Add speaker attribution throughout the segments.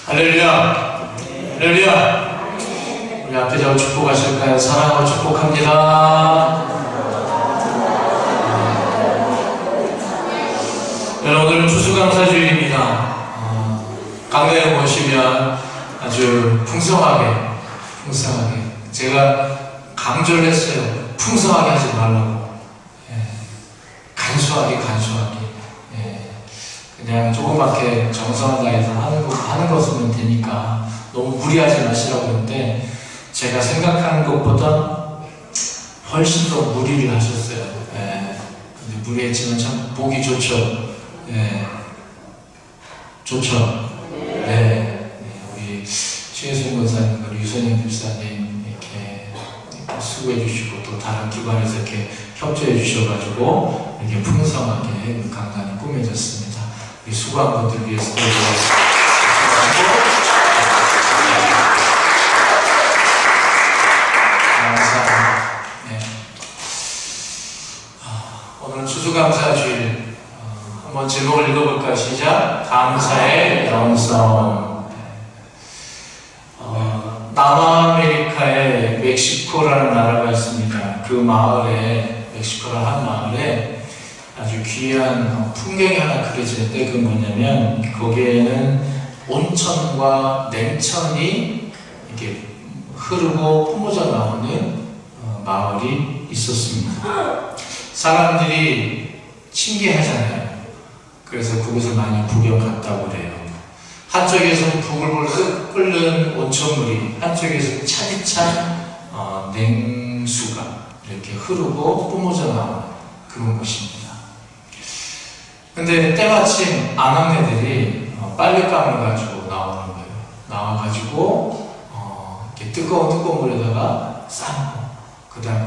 Speaker 1: 할렐루야! 할렐루야! 우리 앞에 자고 축복하실까요? 사랑하고 축복합니다. 여러분, 오늘은 추수감사주일입니다. 강단에 모시면 아주 풍성하게 제가 강조를 했어요. 풍성하게 하지 말라고. 간소하게 그냥 조그맣게 정성을 다해서 하는 것이면 되니까 너무 무리하지 마시라고 했는데, 제가 생각하는 것보다 훨씬 더 무리를 하셨어요. 근데 무리했지만 참 보기 좋죠. 좋죠. 우리 최혜순 권사님, 우리 유선영 집사님 이렇게 수고해 주시고, 또 다른 기관에서 이렇게 협조해 주셔가지고 이렇게 풍성하게 강단이 꾸며졌습니다. 우리 수고한 분들 위해서 감사합니다. 오늘은 추수감사주일. 한번 제목을 읽어볼까요? 시작. 감사의 영성. 남아메리카에 멕시코라는 나라가 있습니다. 그 마을에, 멕시코라는 한 마을에 아주 귀한 풍경이 하나 그려지는데, 그건 뭐냐면 거기에는 온천과 냉천이 이렇게 흐르고 뿜어져 나오는 마을이 있었습니다. 사람들이 신기하잖아요. 그래서 그곳을 많이 구경 갔다고 그래요. 한쪽에서는 부글부글 끓는 온천물이, 한쪽에서 차디찬 냉수가 이렇게 흐르고 뿜어져 나오는 그런 곳입니다. 근데 때마침 아낙네들이 빨랫감을 가지고 나오는 거예요. 나와가지고 이렇게 뜨거운 물에다가 삶고, 그 다음에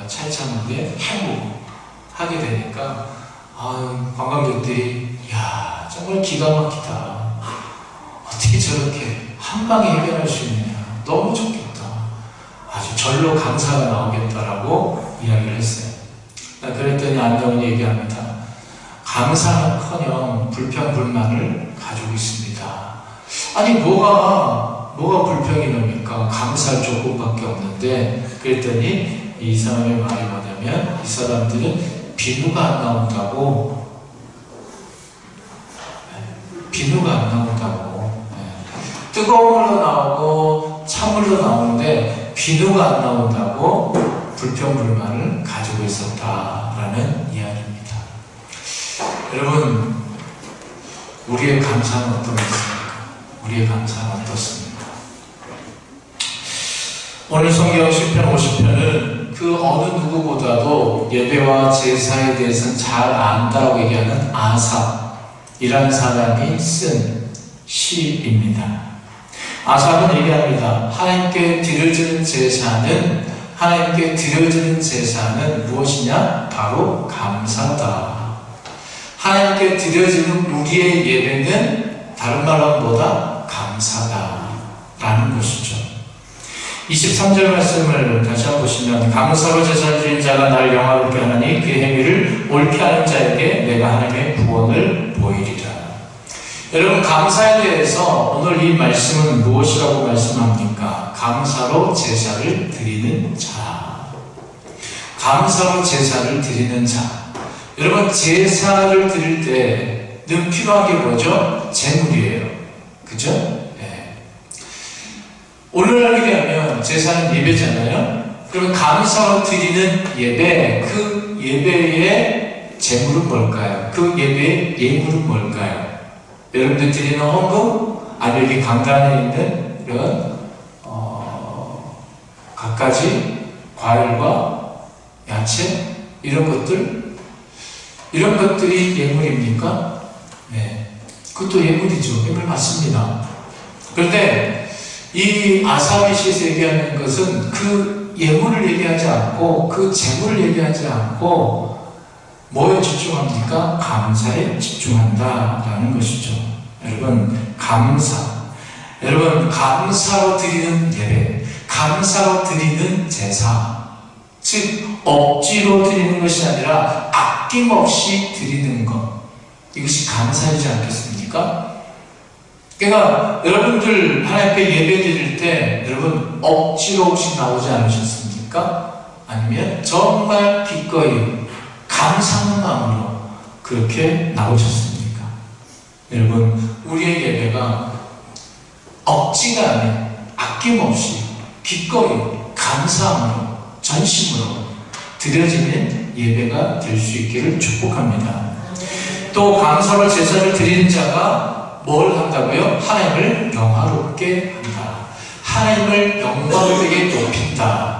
Speaker 1: 차디찬 물에 헹구고 하게 되니까 관광객들이 야, 정말 기가 막히다. 어떻게 저렇게 한 방에 해결할 수 있느냐. 너무 좋겠다. 아주 절로 감사가 나오겠다라고 이야기를 했어요. 그랬더니 안나운이 얘기합니다. 감사는커녕 불평불만을 가지고 있습니다. 아니 뭐가 불평이 납니까? 감사할 조금밖에 없는데. 그랬더니 이 사람의 말이 뭐냐면, 이 사람들은 비누가 안 나온다고. 뜨거운 물로 나오고 찬물로 나오는데 비누가 안 나온다고 불평불만을 가지고 있었다라는 이야기입니다. 여러분, 우리의 감사는 어떻습니까? 우리의 감사는 어떻습니까? 오늘 성경 시편 50편은 그 어느 누구보다도 예배와 제사에 대해서는 잘 안다라고 얘기하는 아삽이라는 사람이 쓴 시입니다. 아삽은 얘기합니다. 하나님께 드려지는 제사는 무엇이냐? 바로 감사다. 하나님께 드려지는 우리의 예배는 다른 말로 뭐다? 감사다라는 것이죠. 23절 말씀을 다시 한번 보시면, 감사로 제사를 드린 자가 나를 영화롭게 하나니 그의 행위를 옳게 하는 자에게 내가 하나님의 구원을 보이리라. 여러분, 감사에 대해서 오늘 이 말씀은 무엇이라고 말씀합니까? 감사로 제사를 드리는 자. 감사로 제사를 드리는 자. 여러분, 제사를 드릴 때는 필요한 게 뭐죠? 재물이에요. 그죠? 오늘날 얘기하면 제사는 예배잖아요. 그러면 감사로 드리는 예배, 그 예배의 재물은 뭘까요? 그 예배의 예물은 뭘까요? 여러분들 드리는 헌금, 아니면 여기 강단에 있는 이런 갖가지 과일과 야채, 이런 것들이 예물입니까? 그것도 예물이죠. 예물 맞습니다. 그런데 이 아삽이 시에서 얘기하는 것은 그 예물을 얘기하지 않고, 그 재물을 얘기하지 않고 뭐에 집중합니까? 감사에 집중한다라는 것이죠. 여러분, 감사로 드리는 예배, 감사로 드리는 제사, 즉 억지로 드리는 것이 아니라 아낌없이 드리는 것, 이것이 감사이지 않겠습니까? 그러니까 여러분들 하나님 앞에 예배 드릴 때 여러분 억지로 혹시 나오지 않으셨습니까? 아니면 정말 기꺼이 감사하는 마음으로 그렇게 나오셨습니까? 여러분, 우리의 예배가 억지가 아닌 아낌없이 기꺼이 감사함으로 전심으로 드려지는 예배가 될 수 있기를 축복합니다. 또 감사와 제사를 드리는 자가 뭘 한다고요? 하나님을 영화롭게 한다. 하나님을 영광되게 높인다.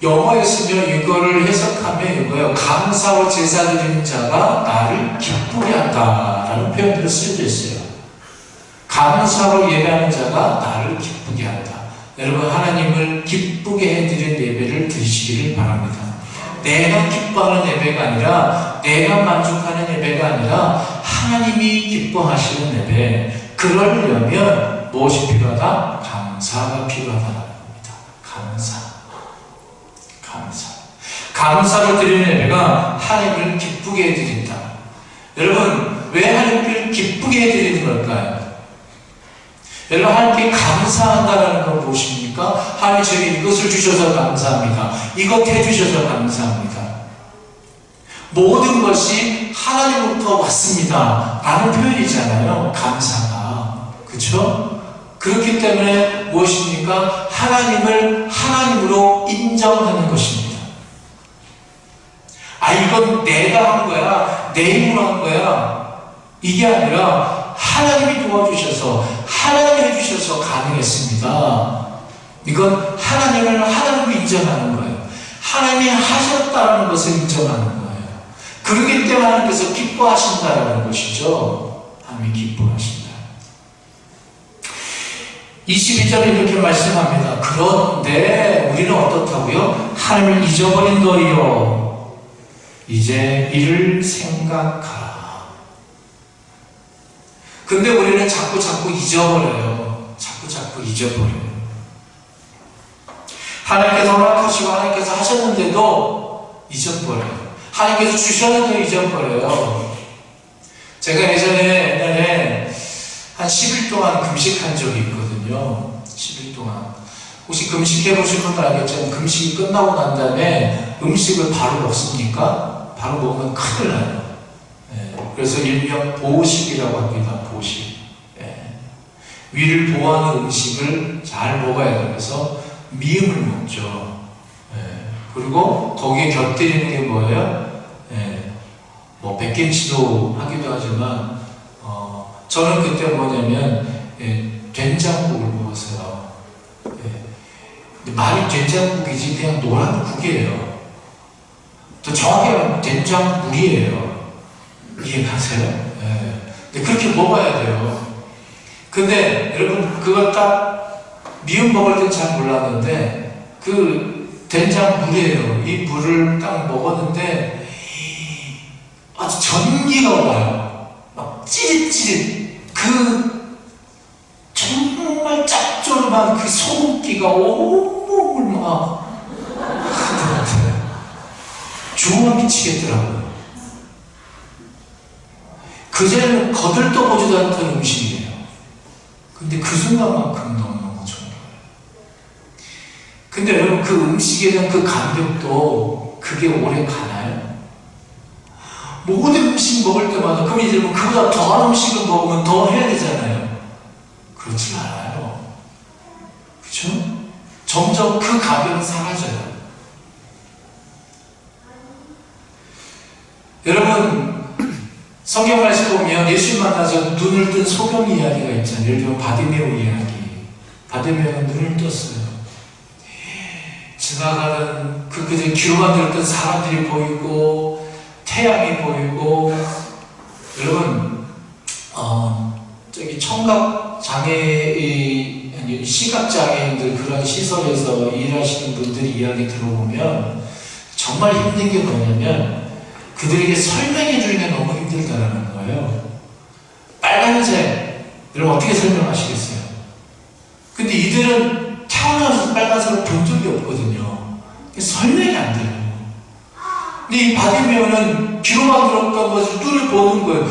Speaker 1: 영어에 쓰면 이거를 해석하면 이거예요. 감사와 제사 드리는 자가 나를 기쁘게 한다 라는 표현으로 쓰여져 있어요. 감사로 예배하는 자가 나를 기쁘게 한다. 여러분, 하나님을 기쁘게 해드리는 예배를 드리시기를 바랍니다. 내가 기뻐하는 예배가 아니라, 내가 만족하는 예배가 아니라 하나님이 기뻐하시는 예배. 그러려면 무엇이 필요하다? 감사가 필요하다는 겁니다. 감사를 드리는 예배가 하나님을 기쁘게 해드린다. 여러분, 왜 하나님을 기쁘게 해드리는 걸까요? 여러분, 하나님께 감사한다는 건 무엇입니까? 하나님 저에게 이것을 주셔서 감사합니다. 이것 해주셔서 감사합니다. 모든 것이 하나님으로부터 왔습니다 라는 표현이잖아요. 감사가. 그렇죠? 그렇기 때문에 무엇입니까? 하나님을 하나님으로 인정하는 것입니다. 이건 내가 한 거야, 내 힘으로 한 거야, 이게 아니라 하나님이 도와주셔서, 하나님이 해주셔서 가능했습니다. 이건 하나님을 하나님으로 인정하는 거예요. 하나님이 하셨다는 것을 인정하는 거예요. 그렇기 때문에 하나님께서 기뻐하신다는 것이죠. 하나님이 기뻐하신다. 22절에 이렇게 말씀합니다. 그런데 우리는 어떻다고요? 하나님을 잊어버린 너희여, 이제 이를 생각하라. 근데 우리는 자꾸 잊어버려요. 자꾸 잊어버려요. 하나님께서 허락하시고 하나님께서 하셨는데도 잊어버려요. 하나님께서 주셨는데도 잊어버려요. 제가 옛날에 한 10일 동안 금식한 적이 있거든요. 10일 동안. 혹시 금식해 보신 분들 알겠지만 금식이 끝나고 난 다음에 음식을 바로 먹습니까? 바로 먹으면 큰일 나요. 그래서 일명 보식이라고 합니다. 보식. 위를 보호하는 음식을 잘 먹어야 돼요. 그래서 미음을 먹죠. 그리고 거기에 곁들이는 게 뭐예요? 뭐 백김치도 하기도 하지만 저는 그때 뭐냐면 된장국을 먹었어요. 말이 된장국이지 그냥 노란 국이에요. 더 정확히 하면 된장물이에요. 이해가세요? 근데 그렇게 먹어야 돼요. 근데 여러분, 그걸 딱 미음 먹을 땐 잘 몰랐는데 그 된장물이에요. 이 물을 딱 먹었는데 아주 전기가 와요. 막 찌릿찌릿, 그 정말 짭조름한 그 소금기가 온몸을 막 하더라고요. 주먹 미치겠더라고요. 그전에는 거들떠 보지도 않던 음식이에요. 근데 그 순간만큼 너무너무 좋은 거예요. 근데 여러분, 그 음식에 대한 그 감격도 그게 오래 가나요? 모든 음식 먹을 때마다 그럼 이제 그보다 더한 음식을 먹으면 더 해야 되잖아요. 그렇지 않아요. 그렇죠? 점점 그 감격은 사라져요. 여러분, 성경 말씀 보면 예수 만나서 눈을 뜬 소경 이야기가 있잖아요. 예를 들면 바디메오 이야기. 바디메오는 눈을 떴어요. 지나가는 그들 귀로만 들었던 사람들이 보이고 태양이 보이고. 여러분, 저기 청각 장애, 아니 시각 장애인들 그런 시설에서 일하시는 분들이 이야기 들어보면 정말 힘든 게 뭐냐면 그들에게 설명해 주는 게 너무 힘들다라는 거예요. 빨간색, 여러분 어떻게 설명하시겠어요? 근데 이들은 태어나서 빨간색을 본 적이 없거든요. 설명이 안 돼요. 근데 이 바디메오는 귀로만 들었던 것을 눈을 보는 거예요.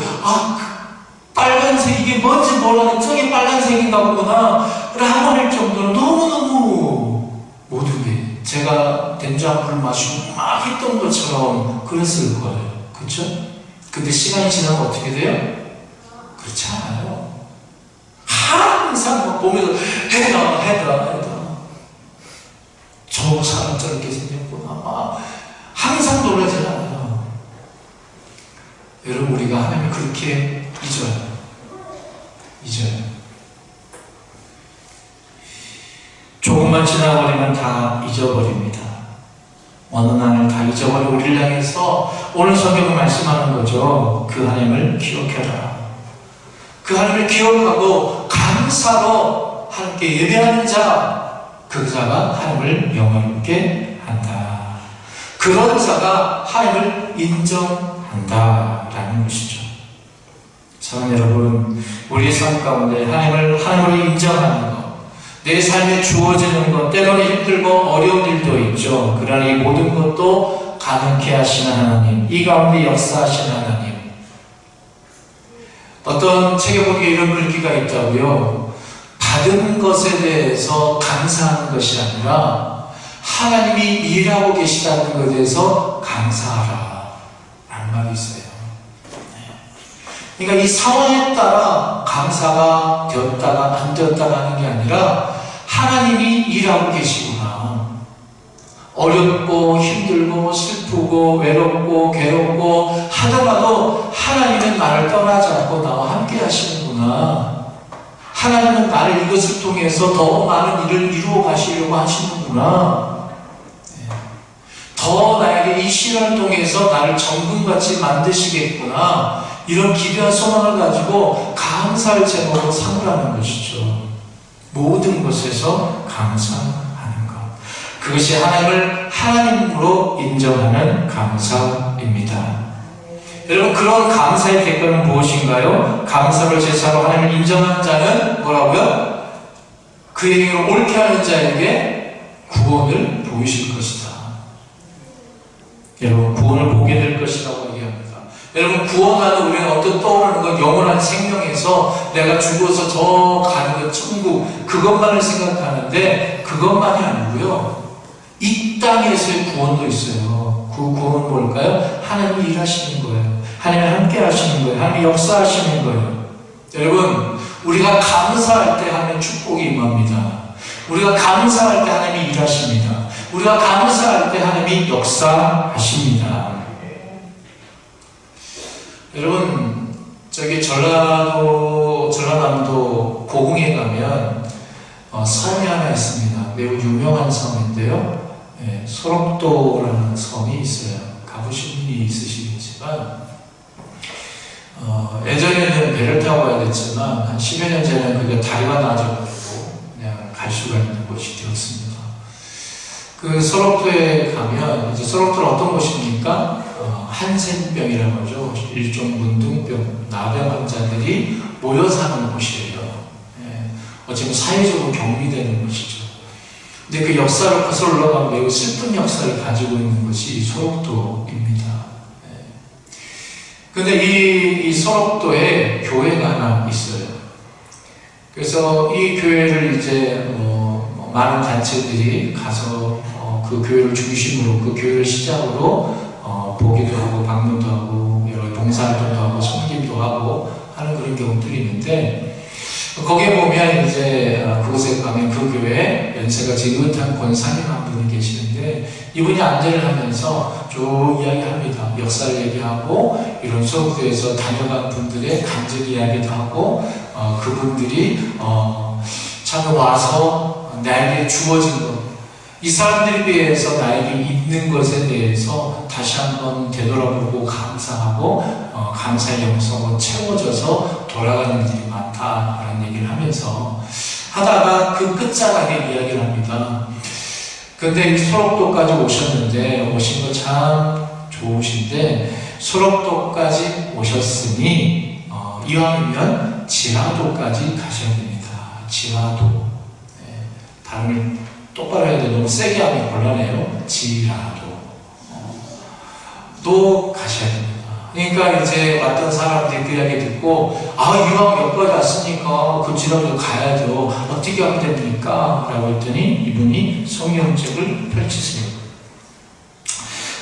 Speaker 1: 빨간색, 이게 뭔지 몰라도 저게 빨간색인가 보구나 라고 할 정도로 너무너무 모든 게 제가 된장물을 마시고 막 했던 것처럼 그랬을 거예요. 그렇죠? 근데 시간이 지나면 어떻게 돼요? 그렇지 않아요. 항상 막 보면서 해라 저 사람 저렇게 생겼구나 막 항상 놀라지 않아요. 여러분, 우리가 하나님을 그렇게 잊어요. 조금만 지나버리면 다 잊어버립니다. 어느 날 다 잊어버리고 우리를 향해서 오늘 성경을 말씀하는 거죠. 그 하나님을 기억해라. 그 하나님을 기억하고 감사로 함께 예배하는 자, 그 자가 하나님을 영원롭게 한다. 그런 자가 하나님을 인정한다라는 것이죠. 사랑하는 여러분, 우리의 삶 가운데 하나님을 인정하는 것, 내 삶에 주어지는 것, 때로는 힘들고 어려운 일도 있죠. 그러나 이 모든 것도 가능케 하시는 하나님, 이 가운데 역사하시는 하나님. 어떤 책에 보기에 이런 글귀가 있다고요. 받은 것에 대해서 감사하는 것이 아니라 하나님이 일하고 계시다는 것에 대해서 감사하라 라는 말이 있어요. 그러니까 이 상황에 따라 감사가 되었다가 안 되었다가 하는 게 아니라 하나님이 일하고 계시구나. 어렵고 힘들고 슬프고 외롭고 괴롭고 하더라도 하나님은 나를 떠나지 않고 나와 함께 하시는구나. 하나님은 나를 이것을 통해서 더 많은 일을 이루어 가시려고 하시는구나. 더 나에게 이 시간을 통해서 나를 정금같이 만드시겠구나. 이런 기대와 소망을 가지고 감사할 제목으로 삼으라는 것이죠. 모든 것에서 감사하는 것. 그것이 하나님을 하나님으로 인정하는 감사입니다. 여러분, 그런 감사의 대가는 무엇인가요? 감사를 제사로 하나님을 인정하는 자는 뭐라고요? 그 행위를 옳게 하는 자에게 구원을 보이실 것이다. 여러분, 구원을 보게 될 것이라고 얘기합니다. 여러분, 구원하는 우리는 어떤 떠오르는 건 영원한 생명에서 내가 죽어서 저 가는 것 천국, 그것만을 생각하는데 그것만이 아니고요. 이 땅에서의 구원도 있어요. 그 구원은 뭘까요? 하나님이 일하시는 거예요. 하나님이 함께 하시는 거예요. 하나님이 역사하시는 거예요. 여러분, 우리가 감사할 때 하나님의 축복이 임합니다. 우리가 감사할 때 하나님이 일하십니다. 우리가 감사할 때 하나님이 역사하십니다. 여러분, 저기 전라남도 고궁에 가면 섬이 하나 있습니다. 매우 유명한 섬인데요. 소록도라는 섬이 있어요. 가보신 분이 있으시겠지만 예전에는 배를 타고 가야 됐지만 한 10여 년 전에는 그게 다리가 나아져가지고 그냥 갈 수가 있는 곳이 되었습니다. 그 소록도에 가면 이제 소록도는 어떤 곳입니까? 한센병이라고 하죠. 일종 문둥병, 나병 환자들이 모여 사는 곳이에요. 어쩌면 사회적으로 격리되는 곳이죠. 근데 그 역사를 거슬러 올라가면 매우 슬픈 역사를 가지고 있는 것이 소록도입니다. 근데 이 소록도에 교회가 하나 있어요. 그래서 이 교회를 이제 많은 단체들이 가서 그 교회를 중심으로, 그 교회를 시작으로 보기도 하고 방문도 하고 여러 봉사활동도 하고 섬김도 하고 하는 그런 경우들이 있는데, 거기에 보면 이제 그곳에 가면 그 교회에 연세가 지긋한 권사님 한 분이 계시는데, 이분이 안내를 하면서 쭉 이야기합니다. 역사를 얘기하고 이런 소록도에서 다녀간 분들의 간증 이야기도 하고 그분들이 참 와서 나에게 주어진 것, 이 사람들에 비해서 나에게 있는 것에 대해서 다시 한번 되돌아보고 감사하고 감사의 영성으로 채워져서 돌아가는 일이 많다라는 얘기를 하면서 하다가 그 끝자락에 이야기를 합니다. 근데 소록도까지 오셨는데, 오신 거 참 좋으신데 소록도까지 오셨으니 이왕이면 지라도까지 가셔야 됩니다. 지라도. 발음을 똑바로 해야 돼. 너무 세게 하면 곤란해요. 지라도. 또 가셔야 됩니다. 그러니까 이제 왔던 사람들이 그 이야기 듣고, 이왕 여기까지 왔으니까 그 지역으로 가야죠. 어떻게 하면 됩니까? 라고 했더니 이분이 성경책을 펼치세요.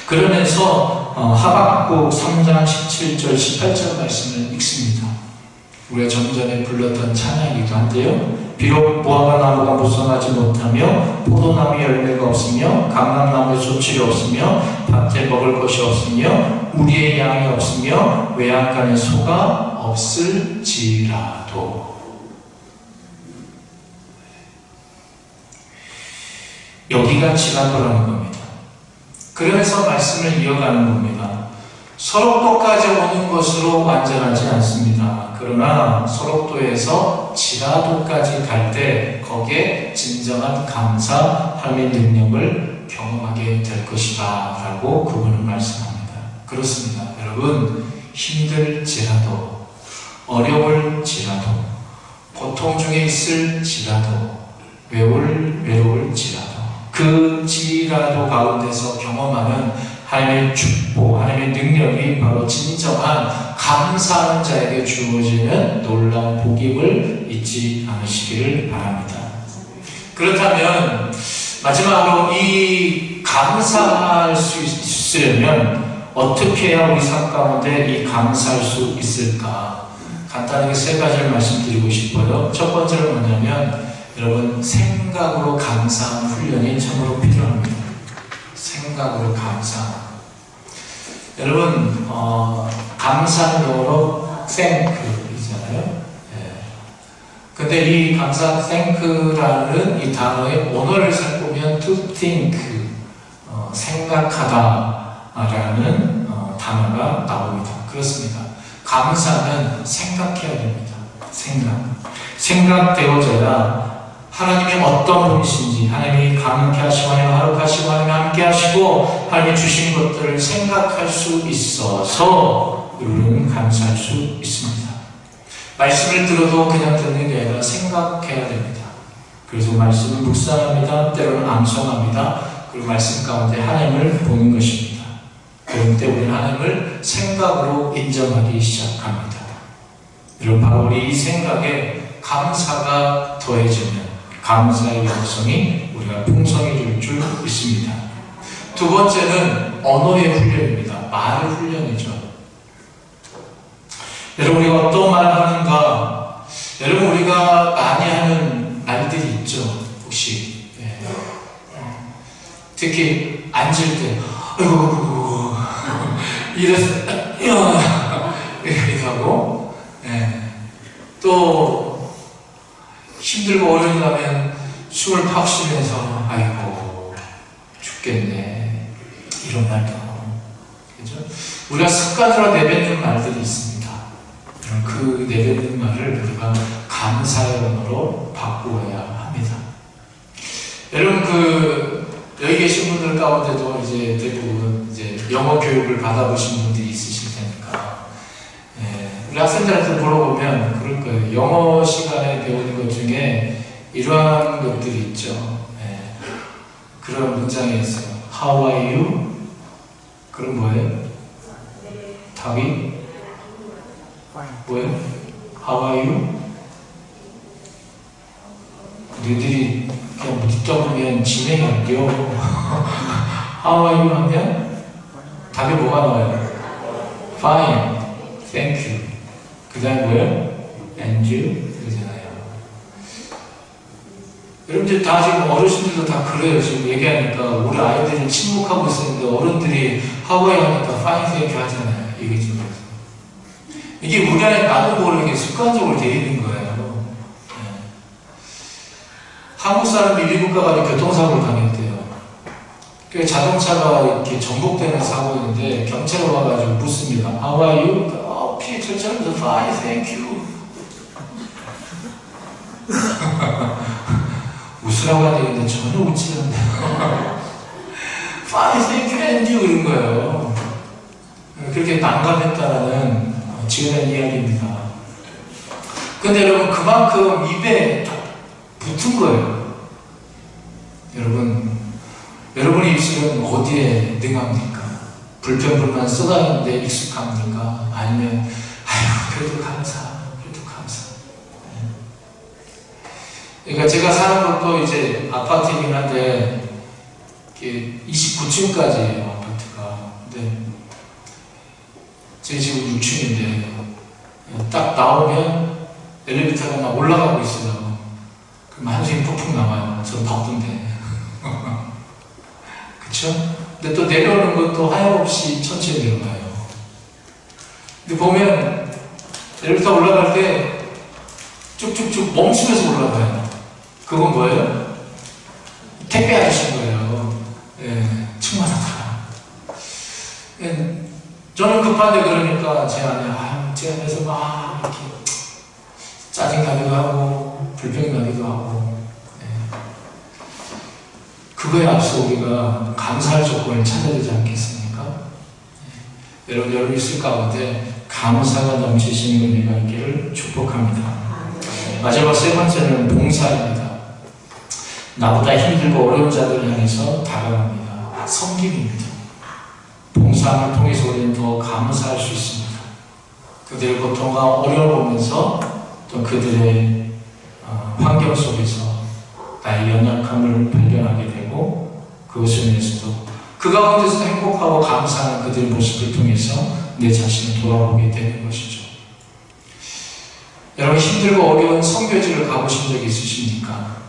Speaker 1: 그러면서 하박국 3장 17절 18절 말씀을 읽습니다. 우리가 좀 전에 불렀던 찬양이기도 한데요. 비록 무화과 나무가 무성하지 못하며 포도나무 열매가 없으며 감람나무에 소출이 없으며 밭에 먹을 것이 없으며 우리의 양이 없으며 외양간에 소가 없을지라도. 여기가 지라도라는 겁니다. 그러면서 말씀을 이어가는 겁니다. 서록도까지 오는 것으로 완전하지 않습니다. 그러나 서록도에서 지라도까지 갈 때 거기에 진정한 감사, 하나님의 능력을 경험하게 될 것이다 라고 그분은 말씀합니다. 그렇습니다. 여러분, 힘들지라도, 어려울지라도, 고통 중에 있을지라도, 외로울지라도, 그 지라도 가운데서 경험하는 하나님의 축복, 하나님의 능력이 바로 진정한 감사하는 자에게 주어지는 놀라운 복임을 잊지 않으시기를 바랍니다. 그렇다면 마지막으로 이 감사할 수 있으려면 어떻게 해야 우리 삶 가운데 이 감사할 수 있을까? 간단하게 세 가지를 말씀드리고 싶어요. 첫 번째는 뭐냐면 여러분, 생각으로 감사하는 훈련이 참으로 필요합니다. 생각으로 감사. 여러분, 감사는 영어로 thank이잖아요. 근데 이 감사, thank라는 이 단어의 원어를 살펴보면 to think, 생각하다라는 단어가 나옵니다. 그렇습니다. 감사는 생각해야 됩니다. 생각되어져야 하나님이 어떤 분이신지, 하나님이 강하게 하시고 하나님 하룩하시고 하나님 함께 하시고 하나님이 주신 것들을 생각할 수 있어서 우리는 감사할 수 있습니다. 말씀을 들어도 그냥 듣는 게 아니라 생각해야 됩니다. 그래서 말씀을 묵상합니다. 때로는 암송합니다. 그리고 말씀 가운데 하나님을 보는 것입니다. 그럴 때 우리는 하나님을 생각으로 인정하기 시작합니다. 여러분, 바로 우리 이 생각에 감사가 더해지면 감사의 영성이 우리가 풍성해질 줄 믿습니다. 두 번째는 언어의 훈련입니다. 말의 훈련이죠. 여러분, 우리가 어떤 말을 하는가? 여러분, 우리가 많이 하는 말들이 있죠. 혹시 특히 앉을 때 아이고 이래서 이렇게 하고, 또 힘들고 어려움이 나면 숨을 팍 쉬면서 아이고 죽겠네, 이런 말도 하고, 그죠? 우리가 습관으로 내뱉는 말들이 있습니다. 그 내뱉는 말을 우리가 감사의 언어로 바꾸어야 합니다. 여러분, 여기 계신 분들 가운데도 이제 대부분 이제 영어 교육을 받아보신 분들이 있으실 테니까, 우리 학생들한테 물어보면 그럴 거예요. 영어 시간에 배우는 것 중에 이러한 것들이 있죠. 그런 문장이 있어요. How are you? 그럼 뭐예요? 답이 뭐예요? How are you? 너희들이 그냥 묻다 보면 진행이 안 돼요. How are you? 하면 답이 뭐가 나와요? Fine, thank you. 그 다음에 뭐예요? And you? 그러잖아요. 여러분들 다 지금 어르신들도 다 그래요. 지금 얘기하니까 우리 아이들이 침묵하고 있었는데 어른들이 How are you? 하니까 Fine, thank you 하잖아요. 이게 지금. 이게 우리 안에 나도 모르게 습관적으로 되어 있는 거예요. 한국 사람이 미국 가가지고 교통사고를 당했대요. 그 자동차가 이렇게 전복되는 사고였는데 경찰이 와가지고 묻습니다. How are you? 피해 절차면서 Fine, thank you. 웃으라고 해야 되는데 전혀 웃지 않네요. Fine, thank you, and you 이런 거예요. 그렇게 난감했다라는 지어낸 이야기입니다. 근데 여러분, 그만큼 입에 붙은 거예요. 여러분의 입술은 어디에 능합니까? 불평불만 쏟아내는데 익숙합니까? 아니면 아유 그래도 감사. 그러니까 제가 사는 곳도 이제 아파트이긴 한데 29층까지예요 아파트가. 근데 제 집은 6층인데 딱 나오면 엘리베이터가 막 올라가고 있어요. 그럼 한숨이 푹푹 나와요. 전 바쁜데. 그쵸? 근데 또 내려오는 것도 하염없이 천천히 내려가요. 근데 보면 엘리베이터 올라갈 때 쭉쭉쭉 멈추면서 올라가요. 그건 뭐예요? 택배 아저씨인 거예요. 예, 층마다 다. 예, 저는 급한데 그러니까 제 안에서 막 이렇게 짜증나기도 하고 불평이 나기도 하고. 예. 그거에 앞서 우리가 감사할 조건을 찾아야 되지 않겠습니까? 예. 여러분 있을 가운데 감사가 넘치시는 은혜가 있기를 축복합니다. 마지막 세 번째는 봉사입니다. 나보다 힘들고 어려운 자들을 향해서 다가갑니다. 섬김입니다. 봉사를 통해서 우리는 더 감사할 수 있습니다. 그들의 고통과 어려움을 보면서 또 그들의 환경 속에서 나의 연약함을 발견하게 되고 그것을 위해서도 그 가운데서 행복하고 감사하는 그들의 모습을 통해서 내 자신을 돌아보게 되는 것이죠. 여러분 힘들고 어려운 선교지를 가보신 적이 있으십니까?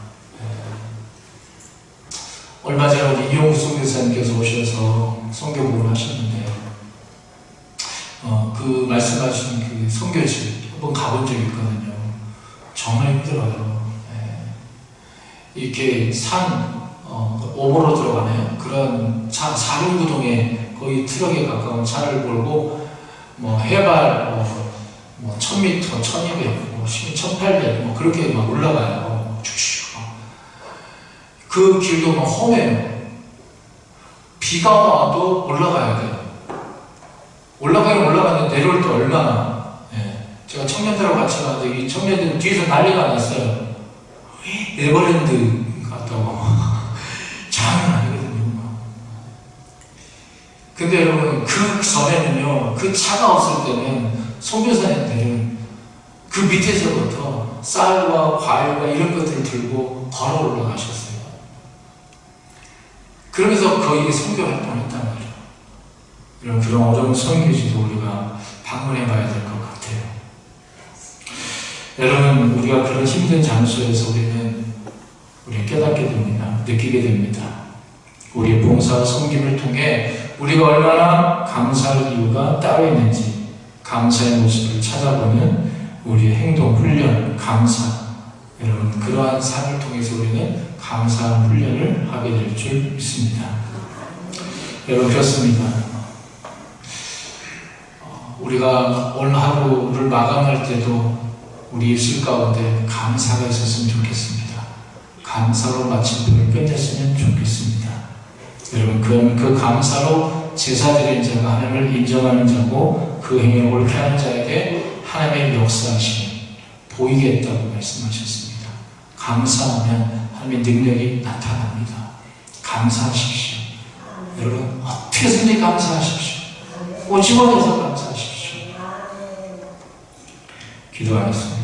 Speaker 1: 얼마 전에 우리 이용수 선교사님께서 오셔서 선교복을 하셨는데 그 말씀하신 그 선교지 한번 가본 적이 있거든요. 정말 힘들어요. 이렇게 산 오보로 들어가네요. 그런 차 4륜구동에 거의 트럭에 가까운 차를 몰고 해발 1000m, 1200, 1800 그렇게 막 올라가요. 쭉쭉. 그 길도 막 험해요. 비가 와도 올라가야 돼요. 올라가긴 올라가는데 내려올 때 얼마나. 제가 청년들하고 같이 가는데 이 청년들은 뒤에서 난리가 났어요. 에버랜드 같다고. 장난 아니거든요. 근데 여러분 그 전에는요, 그 차가 없을 때는 선교사님들은 그 밑에서부터 쌀과 과일과 이런 것들을 들고 걸어 올라가셨어요. 그러면서 거기에 선교 활동을 했단 말이에요. 이런 그런 어려운 선교지도 우리가 방문해 봐야 될 것 같아요. 여러분, 우리가 그런 힘든 장소에서 우리는 깨닫게 됩니다. 느끼게 됩니다. 우리의 봉사와 섬김을 통해 우리가 얼마나 감사할 이유가 따로 있는지 감사의 모습을 찾아보는 우리의 행동, 훈련, 감사. 여러분, 그러한 삶을 통해서 우리는 감사한 훈련을 하게 될 줄 믿습니다. 여러분, 그렇습니다. 우리가 오늘 하루를 마감할 때도 우리 입술 가운데 감사가 있었으면 좋겠습니다. 감사로 마침표를 끝냈으면 좋겠습니다. 여러분, 그 감사로 제사 드리는 자가 하나님을 인정하는 자고 그 행위를 옳게 하는 자에게 하나님의 역사하심이 보이게 했다고 말씀하셨습니다. 감사하면 하나님의 능력이 나타납니다. 감사하십시오. 여러분, 어떻게든지 감사하십시오. 꼬집어내서 감사하십시오. 기도하겠습니다.